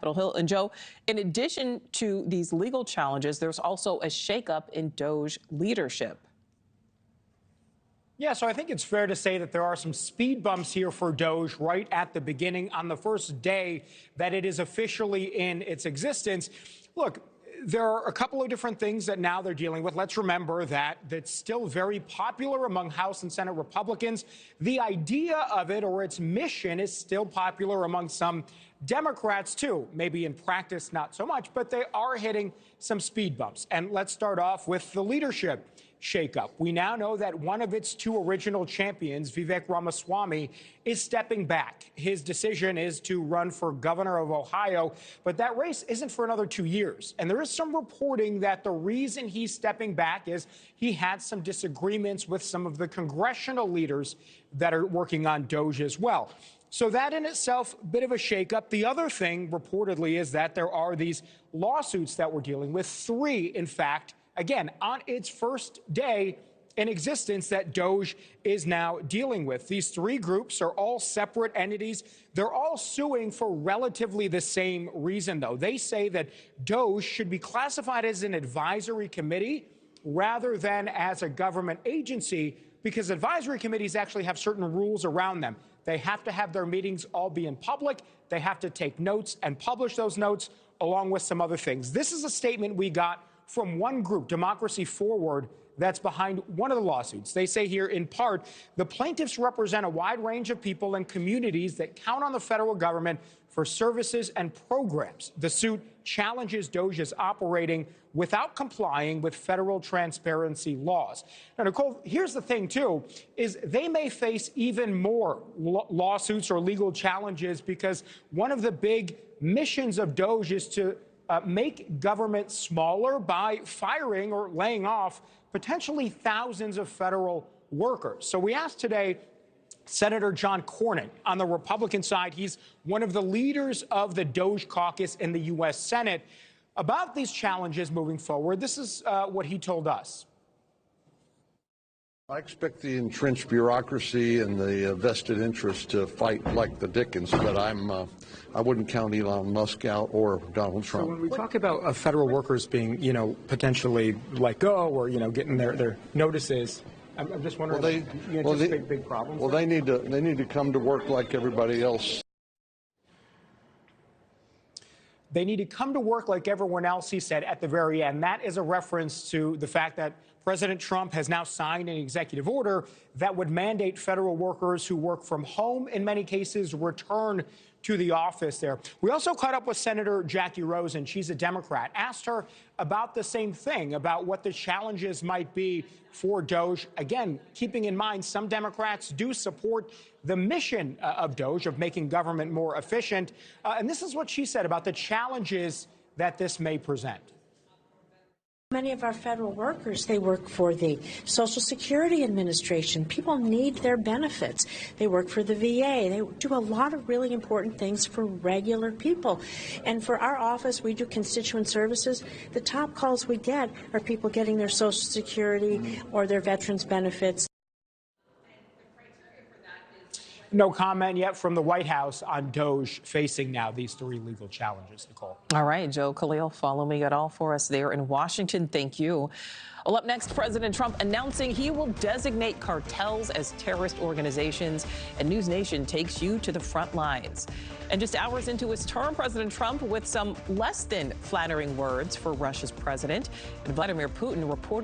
Capitol Hill. And Joe, in addition to these legal challenges, there's also a shakeup in DOGE leadership. Yeah, so I think it's fair to say that there are some speed bumps here for DOGE right at the beginning on the first day that it is officially in its existence. Look, there are a couple of different things that now they're dealing with. Let's remember that that's still very popular among House and Senate Republicans. The idea of it or its mission is still popular among some Democrats, too. Maybe in practice, not so much, but they are hitting some speed bumps. And let's start off with the leadership shakeup. We now know that one of its two original champions, Vivek Ramaswamy, is stepping back. His decision is to run for governor of Ohio, but that race isn't for another 2 years. And there is some reporting that the reason he's stepping back is he had some disagreements with some of the congressional leaders that are working on DOGE as well. So that in itself, a bit of a shakeup. The other thing reportedly is that there are these lawsuits that we're dealing with, 3, in fact, again, on its first day in existence that DOGE is now dealing with. These 3 groups are all separate entities. They're all suing for relatively the same reason, though. They say that DOGE should be classified as an advisory committee rather than as a government agency, because advisory committees actually have certain rules around them. They have to have their meetings all be in public. They have to take notes and publish those notes, along with some other things. This is a statement we got from one group, Democracy Forward, that's behind one of the lawsuits. They say here, in part, the plaintiffs represent a wide range of people and communities that count on the federal government for services and programs. The suit challenges DOGE's operating without complying with federal transparency laws. Now, Nicole, here's the thing, too, is they may face even more lawsuits or legal challenges, because one of the big missions of DOGE is to make government smaller by firing or laying off potentially thousands of federal workers. So we asked today Senator John Cornyn on the Republican side. He's one of the leaders of the DOGE caucus in the U.S. Senate about these challenges moving forward. This is what he told us. I expect the entrenched bureaucracy and the vested interest to fight like the Dickens, but I wouldn't count Elon Musk out or Donald Trump. So when we talk about federal workers being, potentially let go or, getting their notices, I'm just wondering, big problems? Well, they need to come to work like everybody else. They need to come to work like everyone else, he said at the very end. That is a reference to the fact that President Trump has now signed an executive order that would mandate federal workers who work from home, in many cases, return to the office there. We also caught up with Senator Jackie Rosen. She's a Democrat. Asked her about the same thing, about what the challenges might be for DOGE. Again, keeping in mind some Democrats do support the mission of DOGE, of making government more efficient. And this is what she said about the challenges that this may present. Many of our federal workers, they work for the Social Security Administration. People need their benefits. They work for the VA. They do a lot of really important things for regular people. And for our office, we do constituent services. The top calls we get are people getting their Social Security or their veterans benefits. No comment yet from the White House on DOGE facing now these 3 legal challenges, Nicole. All right, Joe, Khalil, follow me at all for us there in Washington. Thank you. Well, up next, President Trump announcing he will designate cartels as terrorist organizations, and NewsNation takes you to the front lines. And just hours into his term, President Trump with some less than flattering words for Russia's president. And Vladimir Putin reported